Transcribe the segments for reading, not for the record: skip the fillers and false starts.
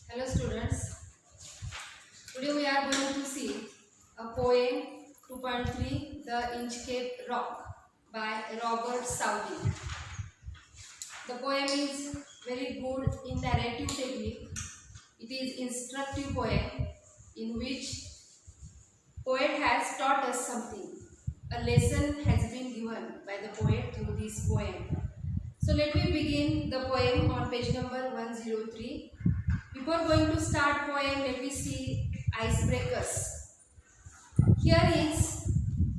Hello students, today we are going to see a poem 2.3 The Inchcape Rock by Robert Southey. The poem is very good in narrative technique. It is instructive poem in which poet has taught us something. A lesson has been given by the poet through this poem. So let me begin the poem on page number 103. Before going to start poem, let me see icebreakers. Here is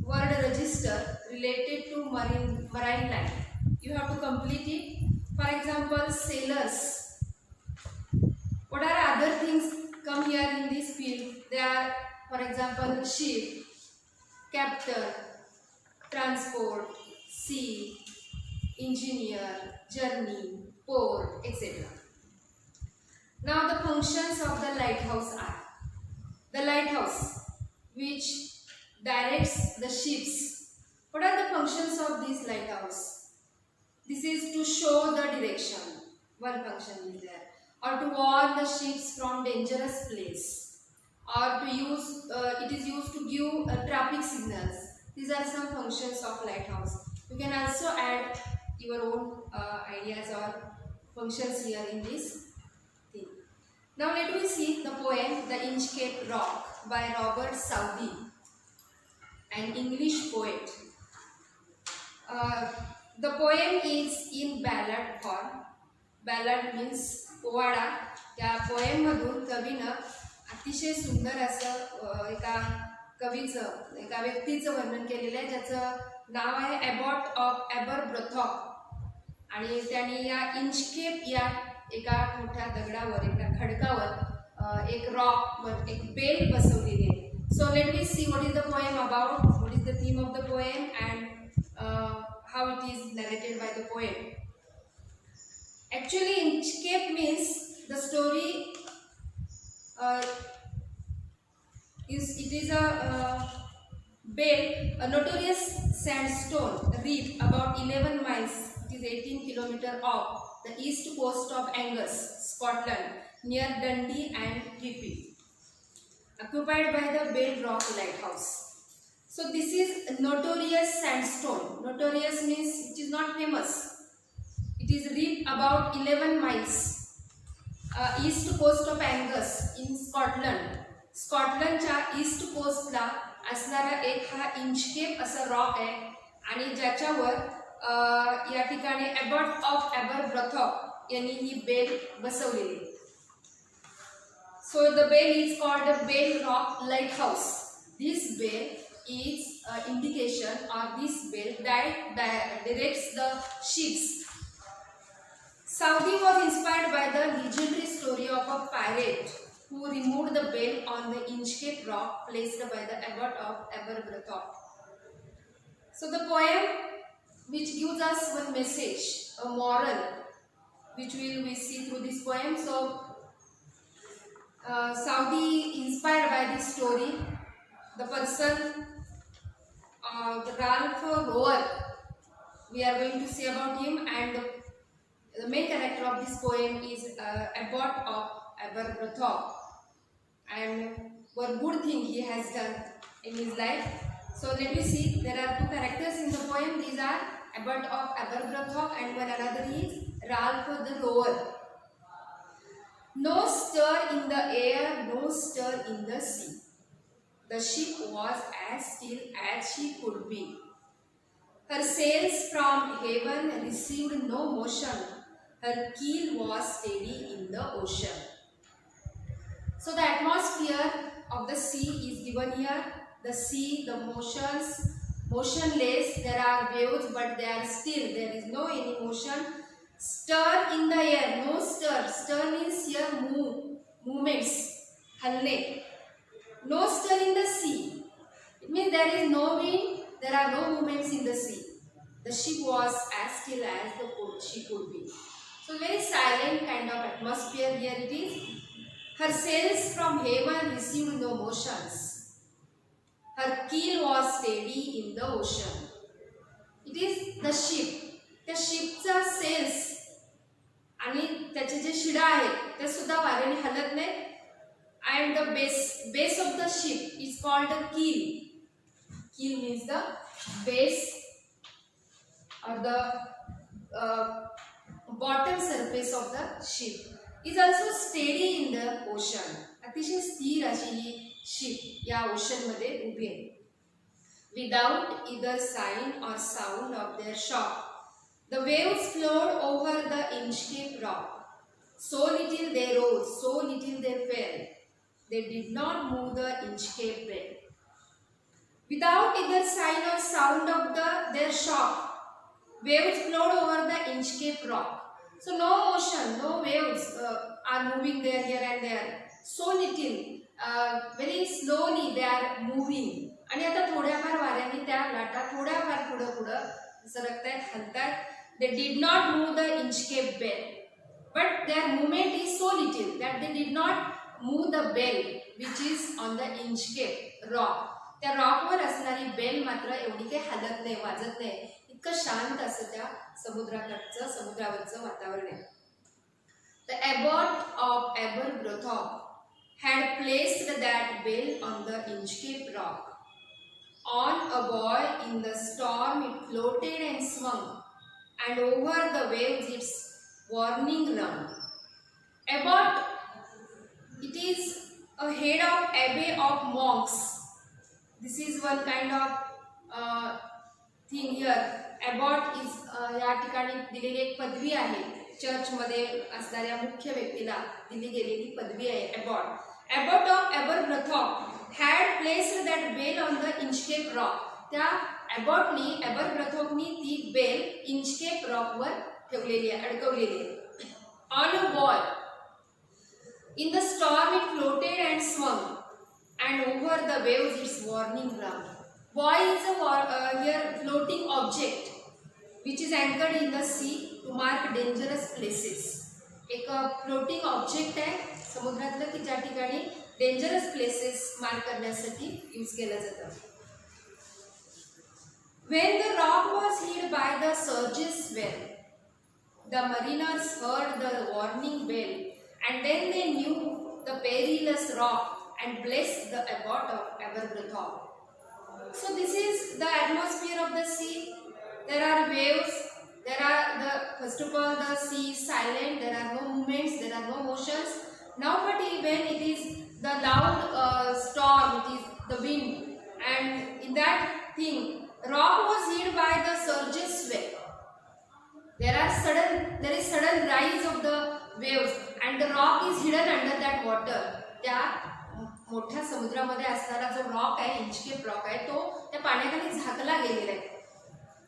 word register related to marine life. You have to complete it. For example, sailors. What are other things come here in this field? They are, for example, ship, captain, transport, sea, engineer, journey, port, etc. Now the functions of the lighthouse are the lighthouse which directs the ships. What are the functions of this lighthouse? This is to show the direction. One function is there. Or to warn the ships from dangerous place. Or to use, it is used to give traffic signals. These are some functions of lighthouse. You can also add your own ideas or functions here in this thing. Now let me see the poem The Inchcape Rock by Robert Southey, an English poet. The poem is in ballad form. Ballad means powada. या poem मधून कवीनं अतिशय सुंदर असं एका व्यक्तीचं वर्णन केलेलं आहे, ज्याचं नाव आहे एबॉट ऑफ एबरब्रथॉक आणि त्यांनी या इंचकेप या एका मोठ्या दगडावर एका खडकावर एक रॉक एक बेल बसवलेली आहे. So let me see what is the poem about, what is the theme of the poem and how it is narrated by the poet. Actually, Inchcape means the story it is a bed, a notorious sandstone reef about 11 miles, it is 18 kilometers off the east coast of Angus, Scotland, near Dundee and Trippy, occupied by the Bedrock Lighthouse. So this is notorious sandstone. Notorious means it is not famous. It is reef about 11 miles, east coast of Angus in Scotland. स्कॉटलंडच्या east कोस्टला असणारा एक हा Inchcape असा rock आहे आणि ज्याच्यावर या ठिकाणी एबॉट ऑफ एबरब्रथॉक यांनी ही बेल बसवलेली. So the bell is called the Bell Rock lighthouse. This bell is indication or this bell that directs the ships. Southey was inspired by the legendary story of a pirate who removed the bell on the Inchcape rock placed by the abbot of Aberbrothock. So the poem which gives us one message, a moral, which we see through this poem. So Southey inspired by this story, the person Ralph Roer, we are going to see about him, and the main character of this poem is Abbot of Aberbrothock, and what good thing he has done in his life. So let me see, there are two characters in the poem. These are Abbot of Aberbrothock and one another is Ralph the Roer. No stir in the air, no stir in the sea. The ship was as still as she could be. Her sails from heaven received no motion. Her keel was steady in the ocean. So the atmosphere of the sea is given here. The sea, the motionless. There are waves, but they are still. There is no any motion. Stir in the air, no stir. Stir means here movements. Halle. No stir in the sea. It means there is no wind, there are no movements in the sea. The ship was as still as she could be. So very silent kind of atmosphere here it is. Her sails from heaven received no motions. Her keel was steady in the ocean. It is the ship. The ship's sails आणि त्याचे जे Shida आहेत ते सुद्धा वाऱ्याने हलत नाही. And the base of the ship is called the keel. Keel means the base or the bottom surface of the ship is also steady in the ocean. अतिशय स्थिर अशी ही शिप या ओशन मध्ये उभी आहे. Without either sign or sound of their shock, the waves flowed over the Inchcape rock. So little they rose, so little they fell. They did not move the Inchcape bed. Without either sign or sound of their shock, waves flowed over the Inchcape rock. So no motion, no waves are moving there, here and there. So little, very slowly they are moving. आणि आता थोड्याफार वाऱ्याने त्या लाटा थोड्याफार पुढं सरकतायत, हलतायत. They did not move the Inchcape bed, but their movement is so little that they did not move the bell which is on the Inchcape rock. त्या रॉकवर असणारी bell मात्र एवढी काही हलत नाही, वाजत नाही. इतकं शांत असं त्या समुद्रावरचं वातावरण आहे. The abbot of Aberbrothock had placed that bell on the Inchcape rock. On a buoy in the storm it floated and swung, and over the waves its warning rung. Abbot, it is a head of abbey of monks. This is one kind of thing here. Abbot is या ठिकाणी दिलेली एक पदवी आहे. Church मध्ये असणाऱ्या मुख्य व्यक्तीला दिली गेलेली पदवी आहे abbot. Abbot of Aberbrothock had placed that bell on the Inchcape rock. त्या abbotनी Aberbrothockनी ती बेल Inchcape rock वर ठेवलेली आहे, अडकवलेली आहे. On a buoy in the storm it floated and swung, and over the waves its warning rung. Buoy is a here floating object which is anchored in the sea to mark dangerous places. एक floating object आहे समुद्रातलं की ज्या ठिकाणी dangerous places mark करण्यासाठी use केलं जातं. When the rock was hid by the surges well, the mariners heard the warning bell, and then they knew the perilous rock and blessed the abbot of Aberbrothock. So this is the atmosphere of the sea. There are waves. First of all, the sea is silent. There are no movements. There are no motions. Now, but when it is the loud storm, it is the wind, and in that thing, rock was hid by the surges swell. There is sudden rise of the waves, and the rock is hidden under that water. त्या मोठ्या समुद्रामध्ये असणारा जो rock आहे, Inchcape rock आहे, तो त्या पाण्याखाली झाकला गेलेला आहे.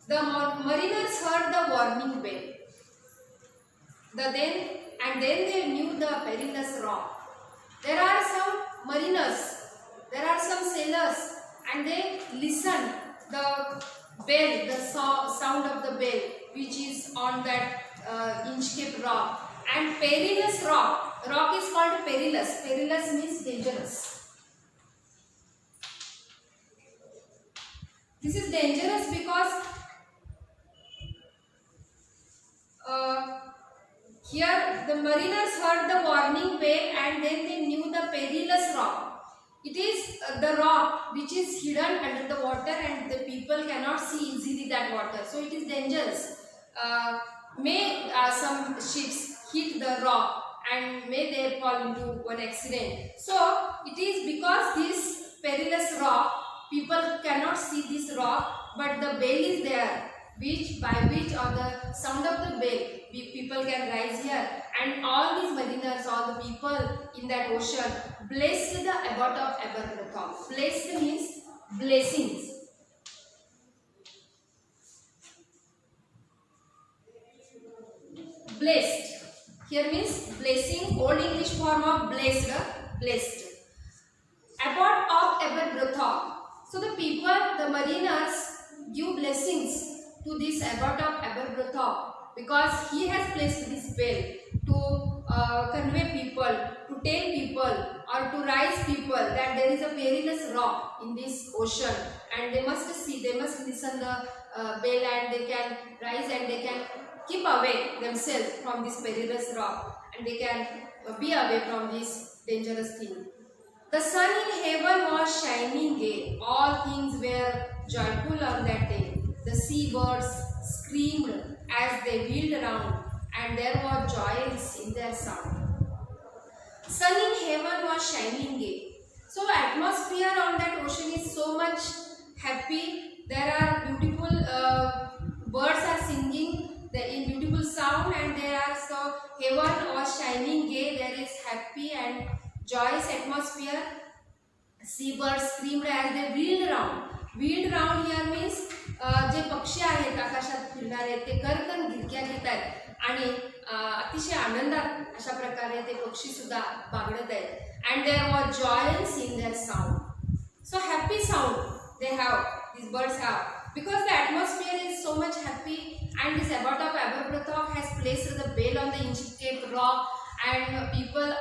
The mariners heard the warning bell. Then they knew the perilous rock. There are some mariners, there are some sailors, and they listened the bell, the sound of the bell, which is on that Inchcape rock. And perilous rock is called perilous. Perilous means dangerous. This is dangerous because here the mariners heard the warning bell, and then they knew the perilous rock. It is the rock which is hidden under the water, and the people cannot see easily that water. So it is dangerous. May some ships hit the rock, and may they fall into one accident. So it is because this perilous rock, people cannot see this rock, but the bell is there, by which or the sound of the bell people can rise here, and all these mariners, all the people in that ocean blessed the abbot of Aberbrothock. Blessed means blessings. Blessed here means blessing, old English form of blessed, blessed. Abbot of Aberbrothock. So the people, the mariners, give blessings to this abbot of Aberbrothock, because he has placed this bell to convey people, to tell people or to rise people that there is a perilous rock in this ocean, and they must see, they must listen the bell, and they can rise and they can keep away themselves from this perilous rock, and they can be away from this dangerous thing. The sun in heaven was shining gay. All things were joyful on that day. The seabirds screamed as they wheeled around, and there was joyance in their sound. Sun in heaven was shining gay. So atmosphere on that ocean is so much happy. There are beautiful birds are singing in beautiful sound, and there are so heaven was shining gay. There is happy and joyous atmosphere. Seabirds screamed as they wheeled around. Wheeled around here means जे पक्षी आहेत आकाशात फिरणारे ते करकन गिरक्या घेत आहेत आणि अतिशय आनंदात अशा प्रकारे ते पक्षी सुद्धा बागडत आहेत. And there was joyance in their sound. So happy sound they have, these birds have, because the atmosphere is so much happy. And this abbot of Aberbrothock has placed the bell on the Inchcape rock, and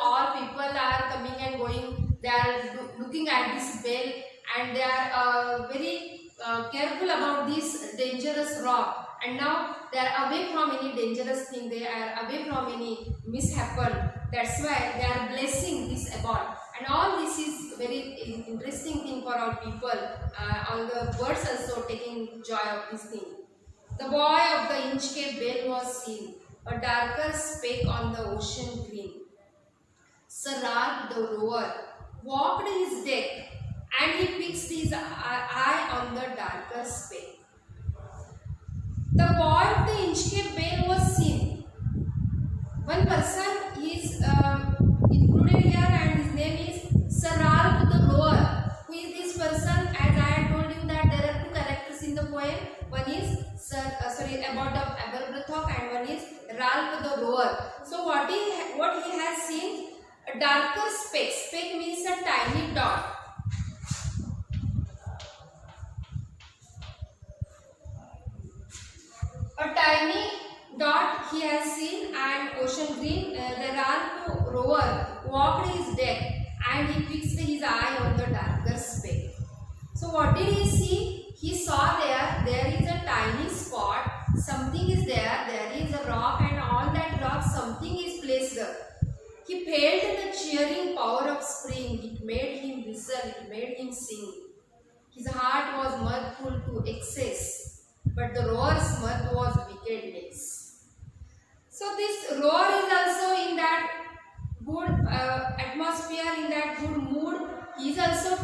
all people are coming and going. They are looking at this bell, and they are very careful about this dangerous rock. And now they are away from any dangerous thing. They are away from any mishappen. That's why they are blessing this abbot. And all this is very interesting thing for our people. All the birds also taking joy of this thing. The boy of the Inchcape bell was seen. A darker speck on the ocean green. Sir Ralph the rower walked his deck, and he fixed his eye on the darker speck. The boy of the Inchcape bell was seen. One person is included here, and his name is Sir Ralph the rower. Who is this person? As I had told you that there are two characters in the poem. One is Abbot of Aberbrothock, and one is Ralph the rower. So what he has seen? A darker speck. Speck means a tiny dot. A tiny dot he has seen, and ocean green. The Ralph rower walked his deck, and he fixed his eye on the darker speck. So what did he see? He saw there is a tiny spot. Something is there. There is a rock, and on that rock something is placed. He felt the cheering power of spring. It made him whistle. It made him sing. His heart was mirthful to excess, but the roar's mirth was wickedness. So this roar is also in that good atmosphere, in that good mood. He is also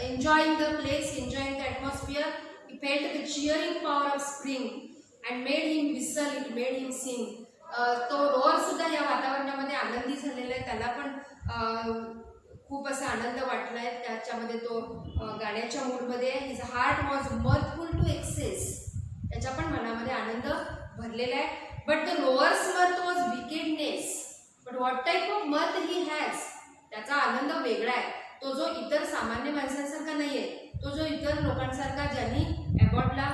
enjoying the place, enjoying the atmosphere. He felt the cheering power of spring and made him whistle. It made him sing. तो row or सुद्धा या वातावरणामध्ये आनंदी झालेला आहे. त्याला पण खूप असा आनंद वाटलाय. त्याच्यामध्ये तो गाण्याच्या मूडमध्ये. His heart was mirthful to excess. त्याच्या पण मनामध्ये आनंद भरलेला आहे. But the Rover's mirth was wickedness. But what type of mirth he has. त्याचा आनंद वेगळा आहे. तो जो इतर सामान्य माणसांसारखा नाही आहे. तो जो इतर लोकांसारखा ज्यांनी अबॉटला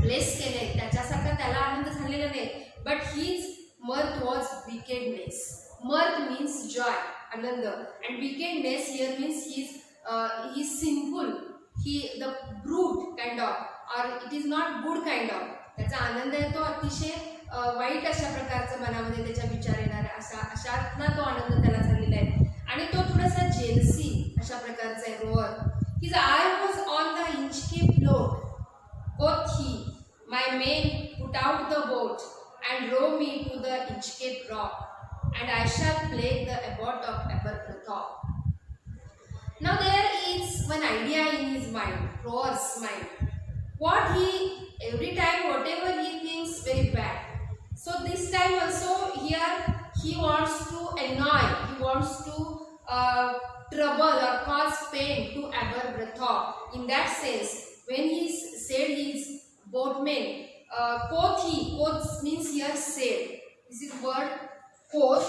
ब्लेस केले त्याच्यासारखा त्याला आनंद झालेला नाही. But his mirth was wickedness. Mirth means joy, ananda, and wickedness here means he's sinful. The brute kind of, or it is not good kind of. त्याचा आनंद आहे तो अतिशय वाईट अशा प्रकारचा मनामध्ये त्याच्या विचार येणार अशातला तो आनंद त्याला झालेला आहे. आणि तो थोडासा जेलसी अशा प्रकारचा आहे row or. His eye was on the Inchcape float. Quoth he, my men, put out the boat and row me to the Inchcape rock, and I shall plague the abbot of Aberbrothock. Now there is one idea in his mind, roar's mind. Every time whatever he thinks very bad. So this time also here he wants to annoy, he wants to trouble or cause pain to Aberbrothock. In that sense, when he said his boatmen, quoth means here said. This is word quoth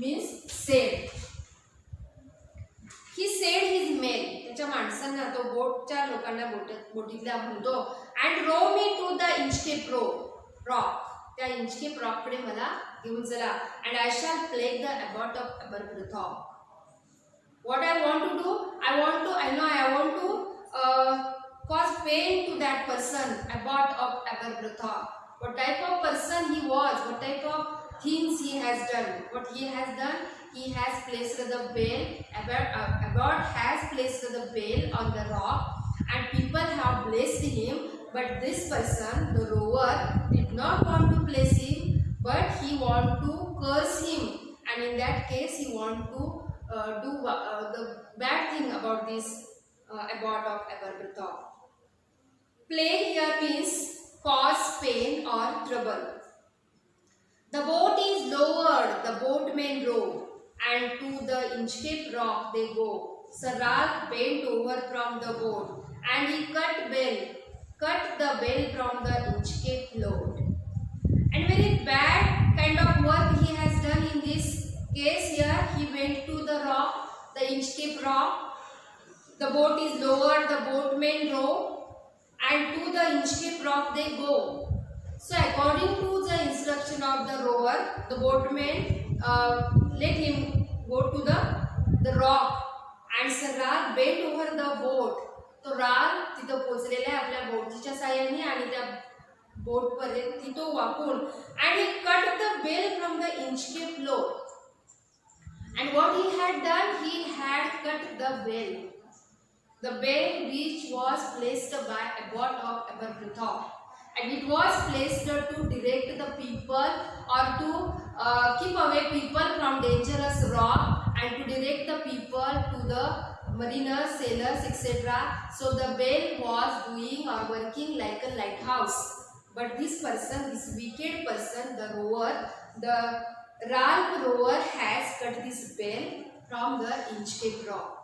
means said. He said his men, त्याच्या माणसांना तो बोटच्या लोकांना बोटीतल्या म्हणतो, and row me to the Inchcape rock. त्या Inchcape rock कडे मला घेऊन चला, and I shall plague the abbot of Aberbrothock. What I want to do? I want to caused pain to that person, Abbot of Aberbrothock. What type of person he was, what type of things he has done. What he has done, he has placed the bell, Abbot has placed the bell on the rock and people have blessed him, but this person, the rower, did not want to bless him, but he want to curse him, and in that case he want to do the bad thing about this Abbot of Aberbrothock. Plague here means cause pain or trouble. The boat is lowered, the boatmen row, and to the Inchcape Rock they go. Sir Ralph bent over from the boat, and he cut the bell from the Inchcape load. And very bad kind of work he has done in this case here. He went to the rock, the Inchcape Rock. The boat is lowered, the boatmen row, and to the Inchcape Rock they go. So according to the instruction of the rower, the boatman let him go to the rock, and Sir Ralph bent over the boat. तो राल तिथं पोहोचलेला आहे आपल्या बोटीच्या साहाय्याने आणि त्या boat पर्यंत तो वाकून and he cut the bell from the Inchcape load. And what he had done, he had cut the bell which was placed by Abbot of Aberbrothock. And it was placed to direct the people or to keep away people from dangerous rock and to direct the people to the mariners, sailors, etc. So the bell was doing or working like a lighthouse. But this person, this wicked person, the rower, the Ralph rower has cut this bell from the Inchcape Rock.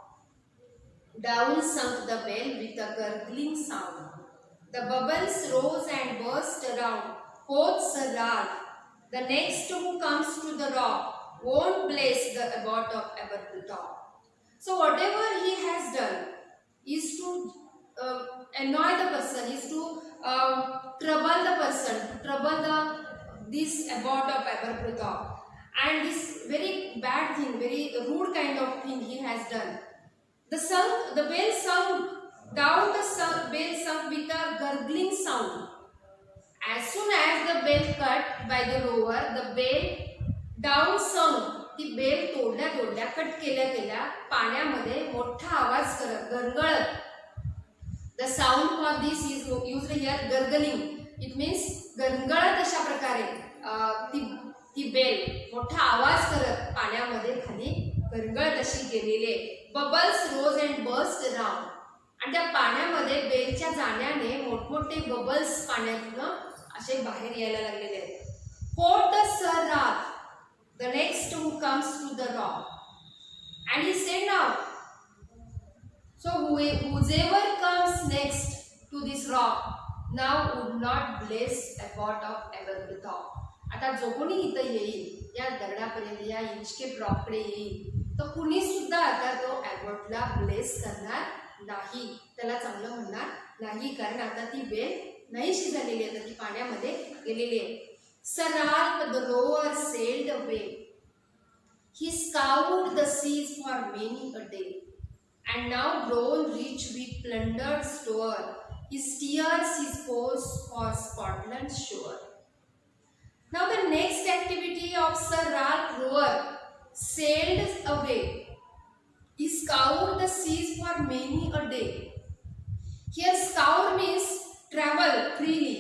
Down sunk the bell with a gurgling sound. The bubbles rose and burst around. Quoth Sir Ralph, the next who comes to the rock won't bless the Abbot of Aberbrothock. So whatever he has done is to annoy the person, is to trouble the person, trouble this Abbot of Aberbrothock. And this very bad thing, very rude kind of thing he has done. The bell sung down, the bell sung with a gurgling sound. As soon as the bell cut by the rower, the bell down sung. ती bell तोडल्या cut केल्या पाण्यामध्ये मोठा आवाज करत गरगळत. The sound for this is used here gargling. It means गरगळत अशा प्रकारे ती बेल मोठा आवाज करत पाण्यामध्ये खाली गरगळत अशी गेलेली. Bubbles rose and burst around. आणि त्या पाण्यामध्ये बेलच्या जाण्याने मोठमोठे बबल्स पाण्यातून असे बाहेर यायला लागलेले आहेत. Quote Sir Ralph, the next who comes to the rock, and he said now, so whoever comes next to this rock now would not bless Abbot of Aberbrothock. आता जो कोणी इथं येईल या दगडापर्यंत या इंचकेप रॉक कडे येईल तर कुणी सुद्धा आता तो ॲबॉटला ब्लेस करणार नाही, त्याला चांगलं म्हणणार नाही, कारण आता ती बेल नाहीशी झालेली आहे, ती पाण्यामध्ये गेलेली आहे. Sir Ralph the rower sailed away. He scoured the seas for many a day, and now grown rich with plundered store, he steers his course for Scotland's shore. Now the next activity of Sir Ralph rower sailed away. He scoured the seas for many a day. Here scour means travel freely.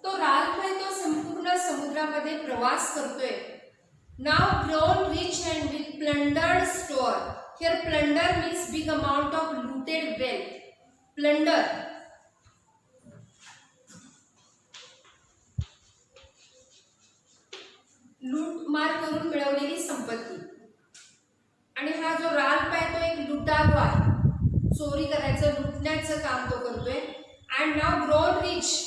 तो Ralph आहे तो संपूर्ण समुद्रामध्ये प्रवास करतोय. नाव grown rich and with plundered store. Here plunder means big amount of looted wealth. Plunder लूटमार करून मिळवलेली संपत्ती. आणि हा जो राल्फ आहे तो एक लुटारू आहे, चोरी करायचं लुटण्याचं काम तो करतोय. And now grown rich,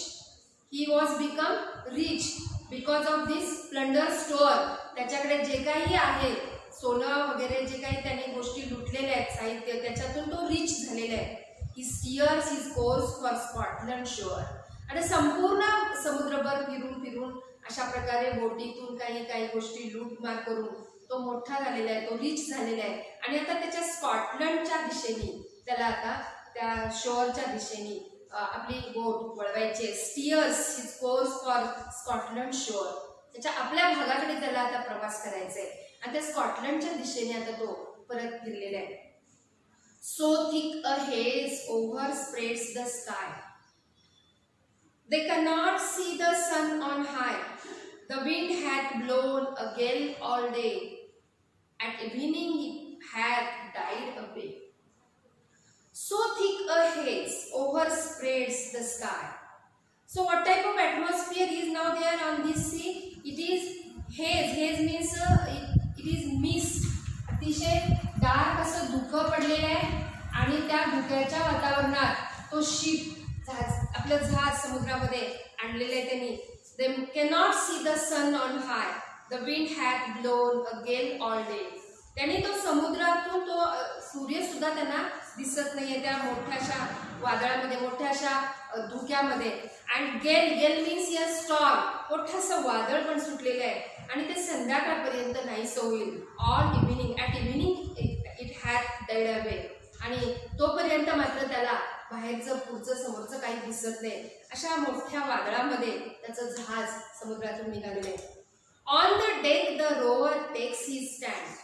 he was become rich because of this plunder store. त्याच्याकडे जे काही आहे सोनं वगैरे जे काही त्याने गोष्टी लुटलेल्या आहेत साहित्य, त्याच्यातून तो रिच झालेला आहे. he steers his course for Scotland shore. आणि संपूर्ण समुद्रभर फिरून अशा प्रकारे बोटीतून काही गोष्टी लूटमार करून तो मोठा झालेला आहे, तो रिच झालेला आहे आणि आता त्याच्या स्कॉटलंडच्या दिशेने त्याला आता त्या शोअरच्या दिशेने आपली बोट वळवायची. Steers his course for Scotland shore. त्याच्या आपल्या भागाकडे त्याला आता प्रवास करायचा आहे आणि त्या स्कॉटलंडच्या दिशेने आता तो परत फिरलेला आहे. So thick a haze overspreads the sky. They cannot see the sun on high. The wind hath blown a gale all day. At evening it hath died away. So thick a haze overspreads the sky. So what type of atmosphere is now there on this sea? It is haze. Haze means it is mist. अतिशय dark असं धुकं पडलेलं आहे आणि त्या धुक्याच्या वातावरणात तो ship आपलं जहाज समुद्रामध्ये आणलेलं आहे त्यांनी. They cannot see the sun on high. The wind hath blown a gale all day. त्यांनी तो समुद्रातून तो सूर्य सुद्धा त्यांना दिसत नाहीये त्या मोठ्याशा वादळामध्ये, मोठ्याशा धुक्यामध्ये. अँड गेल मीन्स या स्टॉर्म, मोठंसं वादळ पण सुटलेलं आहे आणि ते संध्याकाळपर्यंत नाहीसं होईल. All evening, at evening it hath died away. आणि तोपर्यंत मात्र त्याला बाहेरचं पुढचं समोरचं काही दिसत नाही. अशा मोठ्या वादळामध्ये त्याचं जहाज समुद्रातून निघालेलं आहे. On the deck the Rover takes his stand.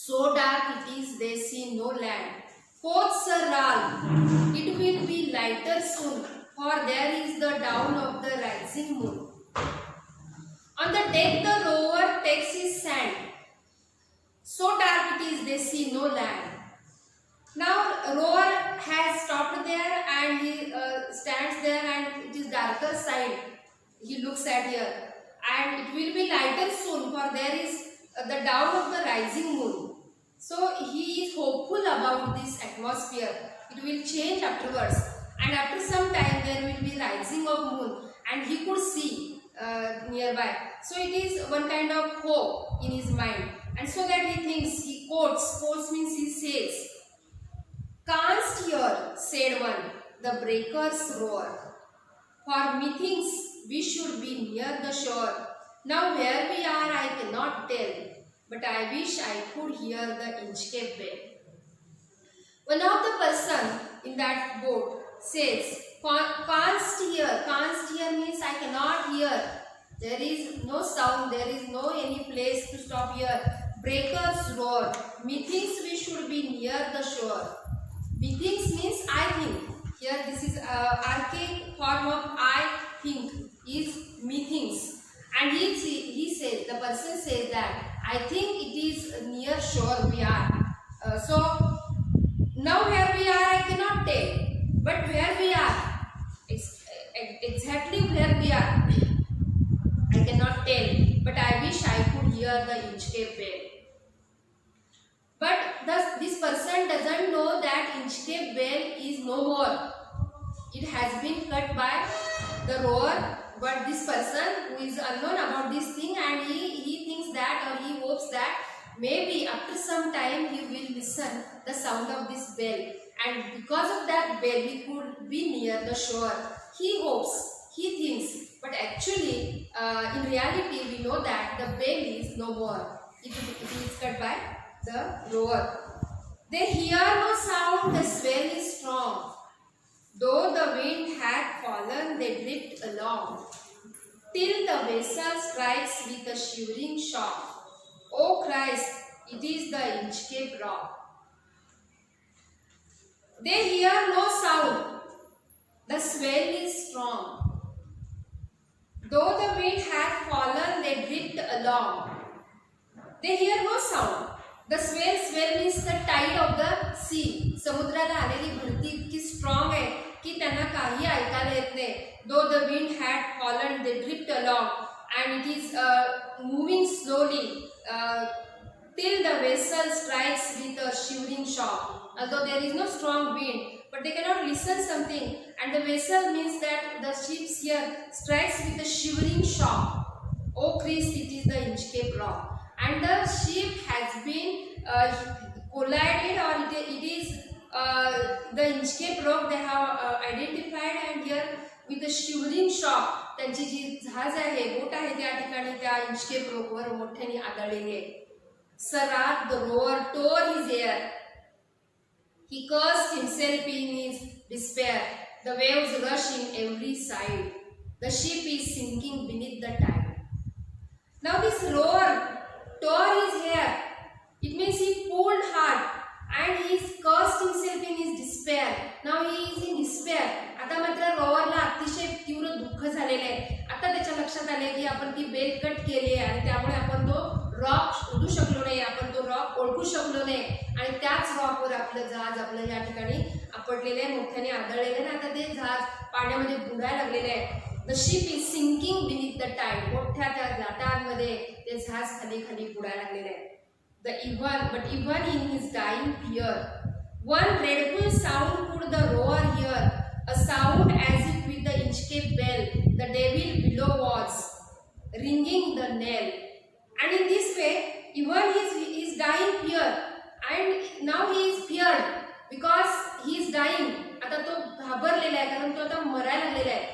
So dark it is they see no land. Quoth Sir Ralph, it will be lighter soon, for there is the dawn of the rising moon. On the deck the rover takes his stand. So dark it is they see no land. Now rover has stopped there and he stands there and it is darker side. He looks at here and it will be lighter soon, for there is the dawn of the rising moon. So he is hopeful about this atmosphere. It will change afterwards and after some time there will be rising of moon and he could see nearby. So it is one kind of hope in his mind and so that he thinks, he quotes means he says, "Canst hear," said one, "the breakers roar? For methinks we should be near the shore. Now where we are I cannot tell, but I wish I could hear the Inchcape bell." One of the person in that boat says, "Canst hear." Canst hear means I cannot hear. There is no sound. There is no any place to stop here. Breakers roar. Methinks we should be near the shore. Methinks means I think. Here this is archaic form of I think is methinks. And he says, the person says that I think it is near shore we are. So now where we are I cannot tell, but where we are, exactly where we are, I cannot tell. But I wish I could hear the Inchcape bell. But this person doesn't know that Inchcape bell is no more. It has been cut by the rower. But this person who is unknown about this thing and he thinks that or he hopes that maybe after some time he will listen the sound of this bell and because of that bell he could be near the shore. He hopes, he thinks, but actually in reality we know that the bell is no more. It is cut by the rower. They hear no sound, the swell is strong. Though the wind had fallen, they drift along, till the vessel strikes with a shivering shock. O Christ, it is the Inchcape rock. They hear no sound, the swell is strong. Though the wind had fallen, they drift along. They hear no sound. The swell means the tide of the sea. समुद्राला आलेली भरती इतकी strong आहे की त्यांना काही ऐकायला येत नाही. Though the wind had fallen, they drift along and it is moving slowly till the vessel strikes with a shivering shock. Although there is no strong wind, but they cannot listen something and the vessel means that the ship here strikes with a shivering shock. O Christ, it is the Inchcape rock. And the ship has been collided or it is the Inchcape rock they have identified and here with a shivering shock त्यांची जी जहाज आहे, boat आहे, त्या ठिकाणी त्या Inchcape रॉकवर मोठ्याने आदळलेली आहे. Sarat the rower tore his hair. He cursed himself in his despair. The waves rush in every side. The ship is sinking beneath the tide. Now this rower tore his hair. It means he pulled hard and he cursed himself in his despair. Now he is in despair. आता मात्र रोवरला अतिशय तीव्र दुःख झालेले आहे. आता त्याच्या लक्षात आले की आपण ती बेल कट केली आहे आणि त्यामुळे आपण तो रॉक शोधू शकलो नाही, आपण तो रॉक ओळखू शकलो नाही आणि त्याच रॉकवर आपलं जहाज आपलं या ठिकाणी आपटलेलं आहे, मोठ्याने आदळलेलं आहे. आता ते जहाज पाण्यामध्ये बुडायला लागलेले आहे. The ship is sinking beneath the tide. मोठ्या त्या लाटांमध्ये ते जहाज खाली खाली बुडायला लागलेले आहे. But even in his dying fear, one dreadful sound could the rower hear, a sound as if with the Inchcape bell, the devil below was ringing the knell. And in this way, even his dying fear, and now he is feared because he is dying. आता तो घाबरलेला आहे कारण तो आता मरायला लागलेला आहे.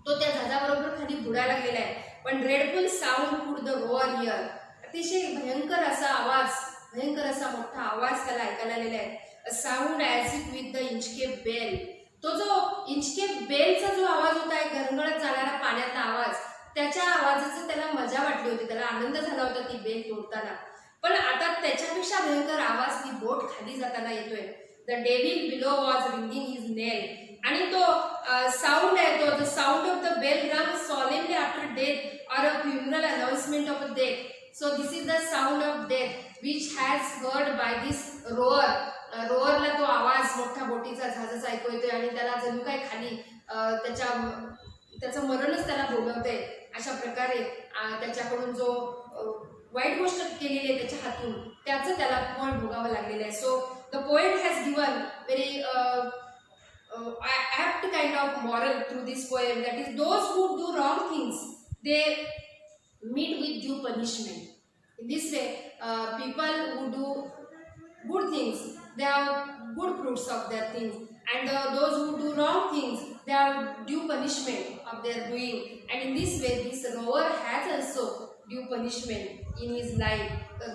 तो त्या जहाजाबरोबर खाली बुडायला लागलेला आहे. पण dreadful sound could the rower hear. अतिशय भयंकर असा आवाज, भयंकर असा मोठा आवाज त्याला ऐकायला आलेला आहे. A sound as if with the Inchcape bell. तो जो इंचकेप बेलचा जो आवाज होता, एक घरंगळत जाणारा पाण्यातला आवाज, त्याच्या आवाजाचं त्याला मजा वाटली होती, त्याला आनंद झाला होता ती बेल तोडताना. पण आता त्याच्यापेक्षा भयंकर आवाज ती बोट खाली जाताना येतोय. The devil below was ringing his knell. आणि तो साऊंड आहे, तो the sound of the bell rang solemnly after death or a funeral announcement of a death. So this is the sound of death which has heard by this rower. रोअरला तो आवाज मोठ्या बोटीचा जहाजाचा ऐकू येतोय आणि त्याला जणू काय खाली त्याचं मरणच त्याला भोगवतंय. अशा प्रकारे त्याच्याकडून जो वाईट गोष्ट केलेली आहे त्याच्या हातून त्याचं त्याला फळ भोगावं लागलेलं आहे. So the poet has given very apt kind of moral through this poem, that is those who do wrong things they meet with due punishment. In this way, people who do good things, they have good fruits of their things, and those who do wrong things, they have due punishment of their doing. And in this way, this rower has also due punishment in his life.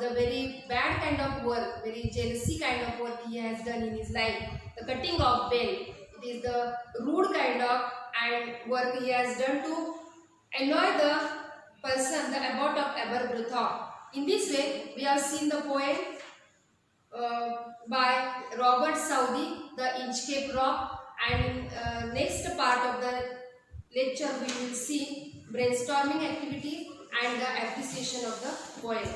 The very bad kind of work, very jealousy kind of work he has done in his life, the cutting of bell, it is the rude kind of and work he has done to annoy the person, the abbot of Aberbrothock. In this way, we have seen the poem by Robert Southey, The Inchcape Rock, and next part of the lecture we will see brainstorming activity and the appreciation of the poem.